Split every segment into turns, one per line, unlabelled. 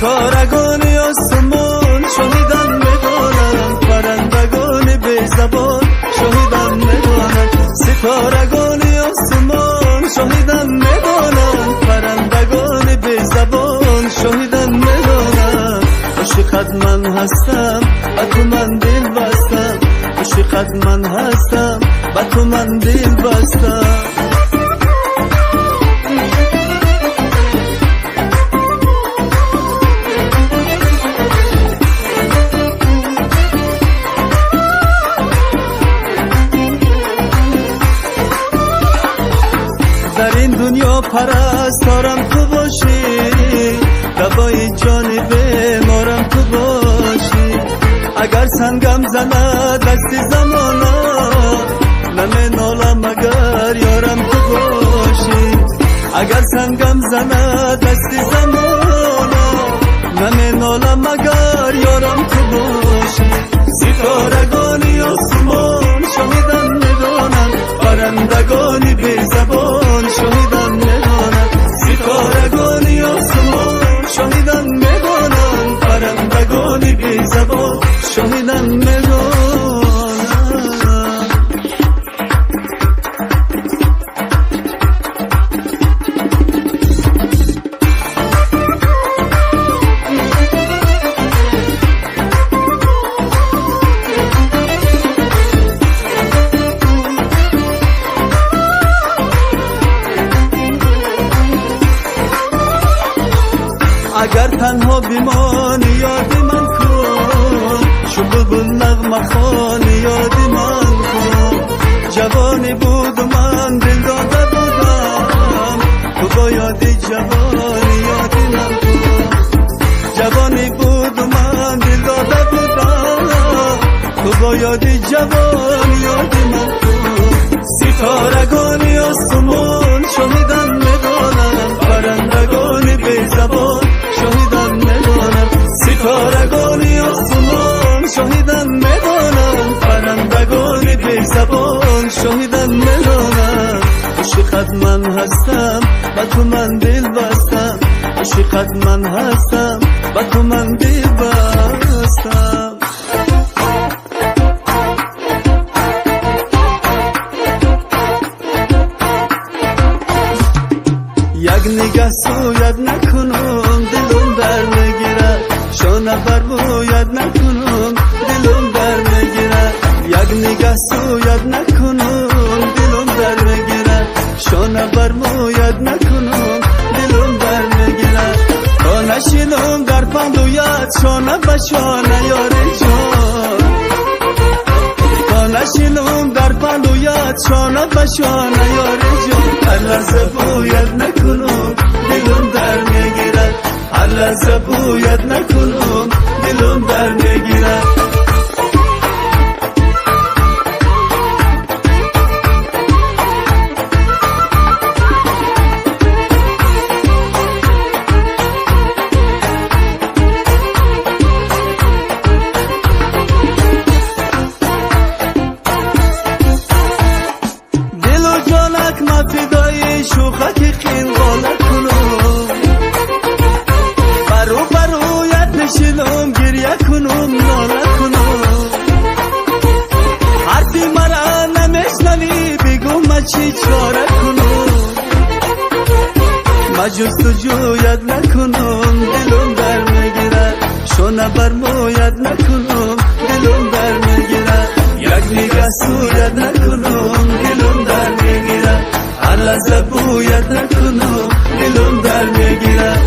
ستارگان آسمان شاهدان میدانند، پرندگان بی زبان شاهدان میدانند. ستارگان آسمان شاهدان میدانند، پرندگان بی زبان شاهدان میدانند. عاشقت من هستم، با تو من دل بستم. عاشقت من هستم، با تو من دل بستم. در این دنیا پرستارم تو باشی، دوای جان بیمارم تو باشی. اگر سنگم زند دستی زمانا، نمی نالم اگر یارم تو باشی. اگر سنگم زند دستی زمانا، نمی نالم اگر یارم تو باشی. ستارگان آسمان شاهدان میدانند، پرندگان بی زبان شاهدان میدانند. ستارگان آسمان شاهدان میدانند، پرندگان بی زبان شاهدان میدانند. اگر تنها بیمانی یاد من کن، شکل نغمه خوان یاد من کن. جوانی بود و من دل داده بودم، تو با یاد جوانی یاد من کن. جوانی بود و من دل داده بودم، تو با یاد جوانی یاد من کن. ستارگان آسمان شاهدان میدانند، پرندگان بی زبان شاهدان میدانند. ستارگان آسمان شاهدان میدانند، پرندگان بی زبان شاهدان میدانند. عاشقت من هستم، با تو من دل بستم. عاشقت من هستم، با تو من دل بستم. یک نگاه سویت نکنم دلم در میگیرد، شانه بر مویت نکنم دلم در میگیرد. یک نگاه سویت نکنم دلم در میگیرد، شانه بر مویت نکنم دلم در میگیرد. تا نشینم در پندویت شانه به شانه یار جان، تا نشینم در پندویت شانه به شانه یار جان. هر لحظه بویت نکنم دلم در میگیرد، هر لحظه بویت نکنم دلم در میگیرد. دل و جانک ما فدای شوخک قینقالک کنم، برو برویت نشینم گریه کنم ناله کنم. حرفی مرا نمیشنوی بگو ما چی چاره کنم. ما جستجویت نکنم دلم در میگیرد، شانه بر مویت نکنم دلم در میگیرد. یک نگاه سویت نکنم دلم در میگیرد، هر لحظه بویت نکنم دلم در میگیرد.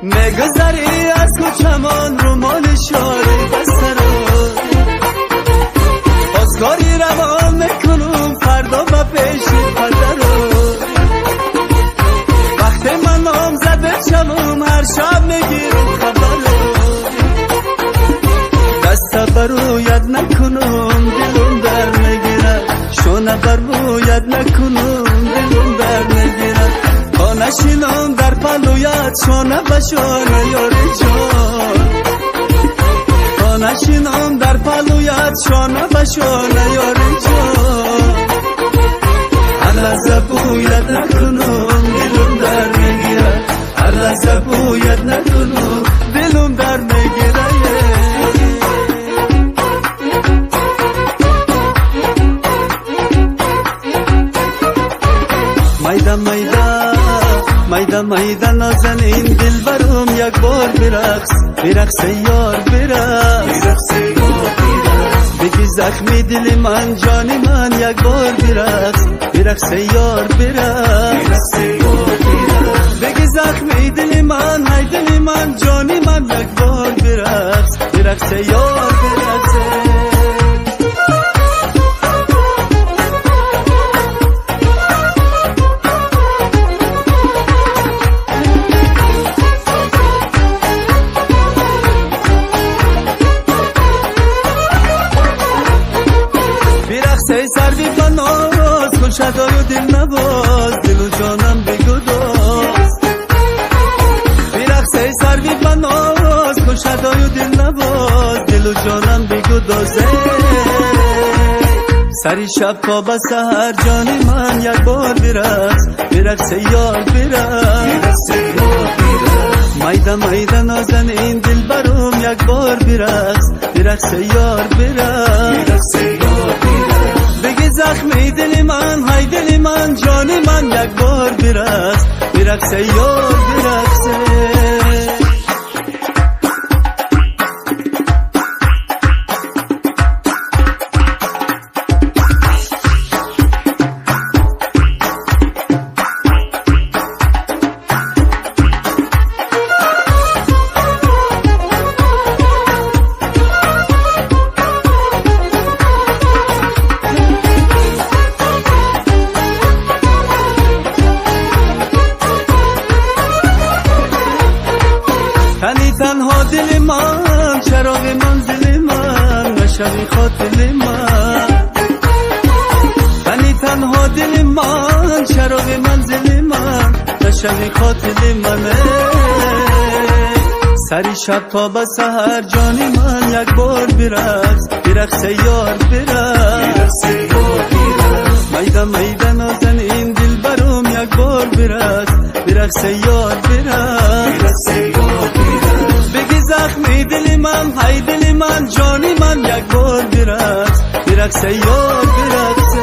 میگذری از کوچمان رومال شاری بسته رو، بازگاری روان میکنم فردا با پیش پرده رو. وقتی من نامزد بشم هر شب میگیرم خبر رو، نشینم در پلویت شانه به شانه یاری جان نشینم در پلویت شانه به شانه یاری جان هر لحظه بویت نکنم دلم در میگیره هر لحظه بویت نکنم دلم در میگیره میده میده نازنین دل برم یک بار برقص یار برقص بگی زخمی دل من جان من یک بار برقص یار برقص بگی زخمی دل من های دل من جان من یک بار برقص یار برقص ای سروی بناز کن شدای و دل نباز دل و جانم بگو داز برقص ای سروی بناز کن شدای و دل نباز دل و جانم بگو داز سری شب تا به سحر جان من یک بار برقص یار برقص میده نازنین دل برم یک بار برقص یار برقص بگی زخمی دل من های دل من جان من یک بار برقص یار برقص تنی تنها دل من چراغ منزل من نشوی خاطر من تنی تنها دل من چراغ منزل من نشوی خاطر من سری شب تا به سحر جان من یک بار برقص یار برقص میده نازنین دل برم یک بار برقص یار برقص بگی زخمی دل من های دل من جان من یک بار برقص یار برقص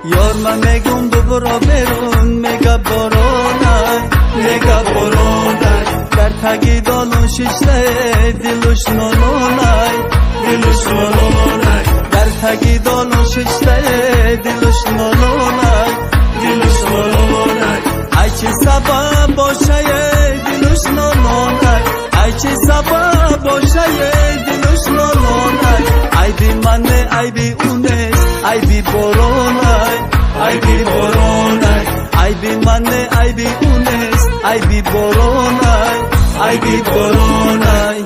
یار من میگم دوباره برون میگه بارانای در تگی دالون ششته دلوش نالونای در تگی دالون ششته دلوش نالونای ای چه سبب باشه دلوش نالونای ای چه سبب باشه دلوش نالونای ای بی منه ای بی اونش ای بی بارانای ای بی بارانای ای بی منه ای بی اونش ای بی بارانای ای بی بارانای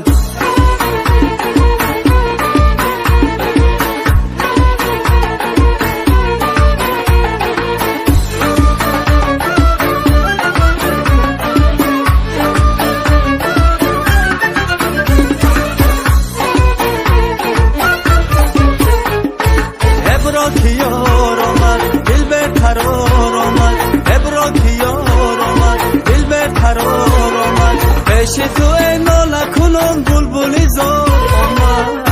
یار آمد دل به قرار آمد ابرا که یار آمد دل به قرار آمد پیش تو ای ناله کنان بلبلی زار آمد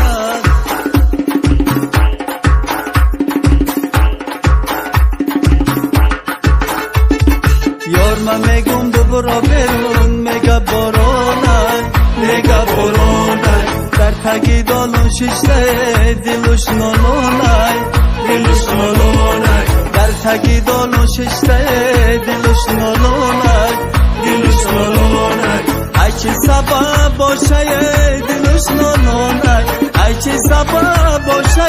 یار من میگم دوباره برون میگه بارانای در تگی دالون ششته دلوش نالونای در تگی دالون ششته دلوش نالونای ای چه سبب باشه دلوش نالونای ای چه سبب باشه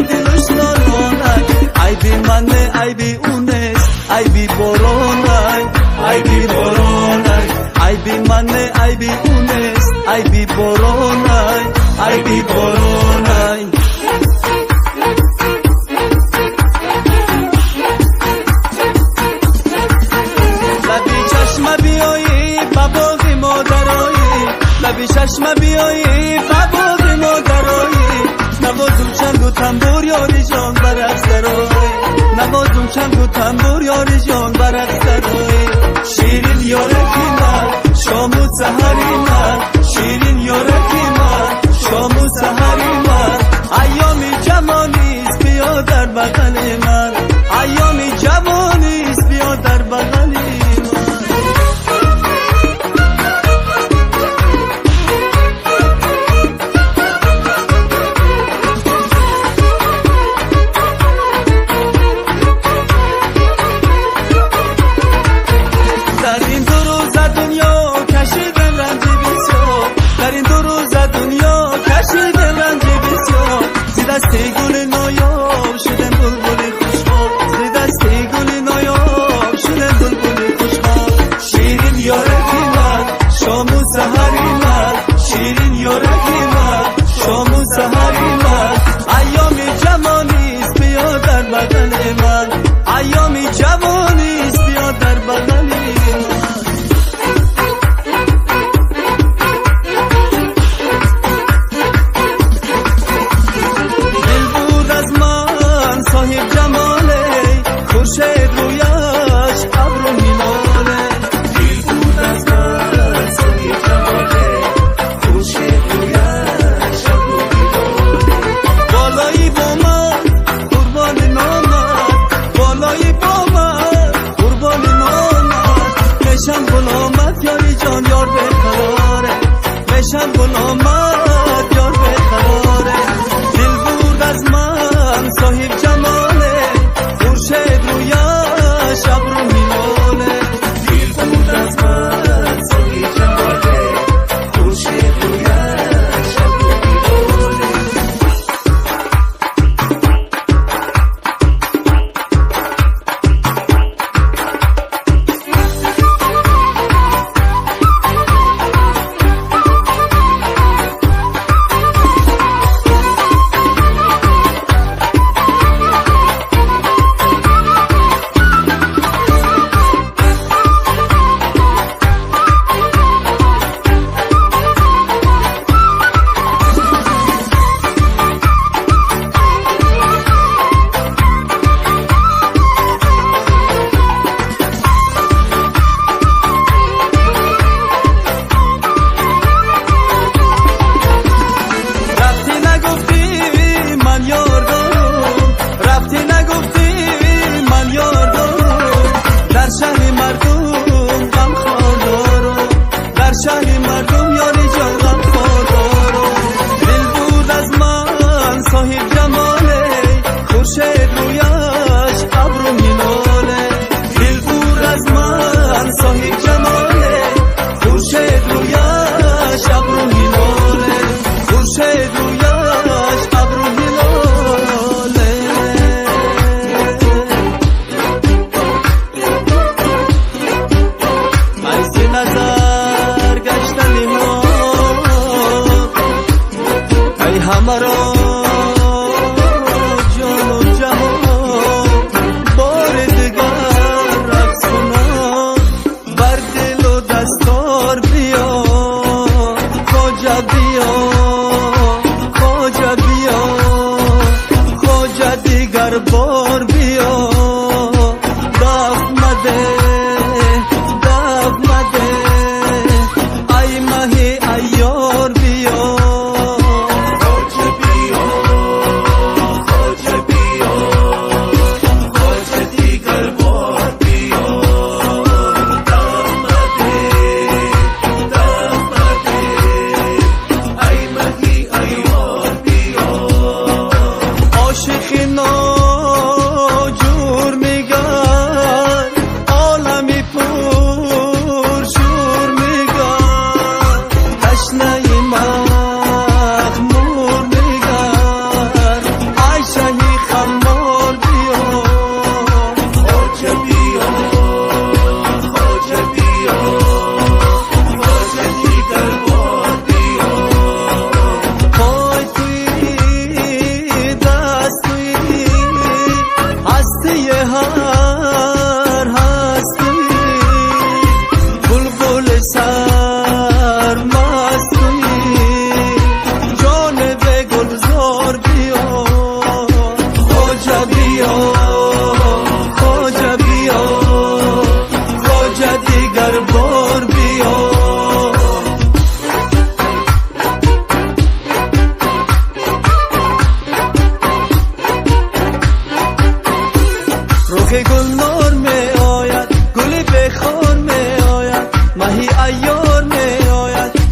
دلوش نالونای ای بی منه ای بی اونش ای بی بارانای ای بی بارانای ای بی منه ای بی اونش ای بی بارانای ای بی بارون ای لبی چشم بیایی باباغ مادرایی لبی چشم بیایی باباغ مادرایی نوازم چنگ و تنبور یاری جان برق سرایی نوازم چنگ و تنبور یاری جان برق سرایی شیرین یارکی من شام و سحری من شیرین یارکی من شام و سحری من ایامی جوانیست بیا در بغل من ایامی جوانیست بیا در بغل من دستی گل نایاب شدم بلبل خوشحال زی دستی گل نایاب شدم بلبل خوشحال شیرین یارکی من شام و سحری من شیرین یارکی من شام و سحری من ایامی جوانیست بیا در بغل من ایامی جوانیست بیا در بغل من شم گل آمد یار به قراره دل بود از من صاحب جماله خورشید رویش ابرو میماله دل بود از من صاحب جماله خورشید رویش ابرو میماله شهر مردم یاری جان غم خودارو دل بود از من صاحب جماله خورشید رویش ابرو میناله دل بود از من صاحب جماله خورشید رویش ابرو میناله خورشید رویش ابرو میناله ایسی نظر همرا جان و جهان بار دگر رقص کنم بر دل و دستار بیا خواجه بیا خواجه بیا خواجه دیگر بار بیا دف مده دف مده ای مهی ایار بیا عاشق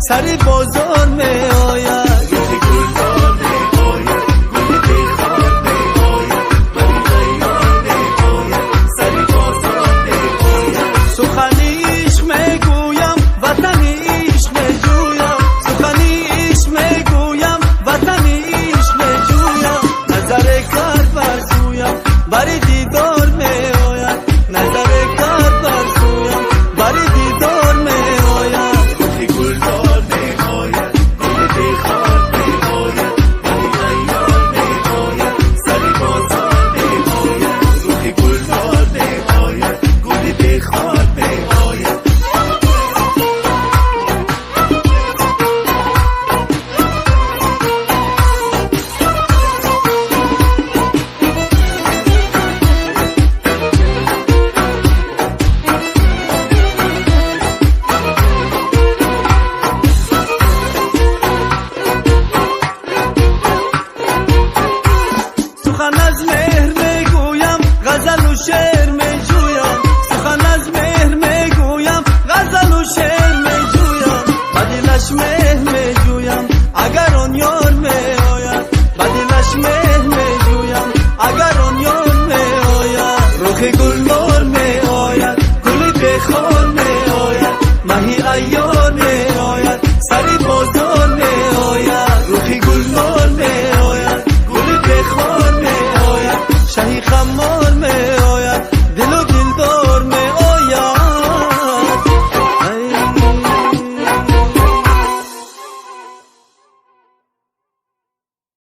سری بازار میره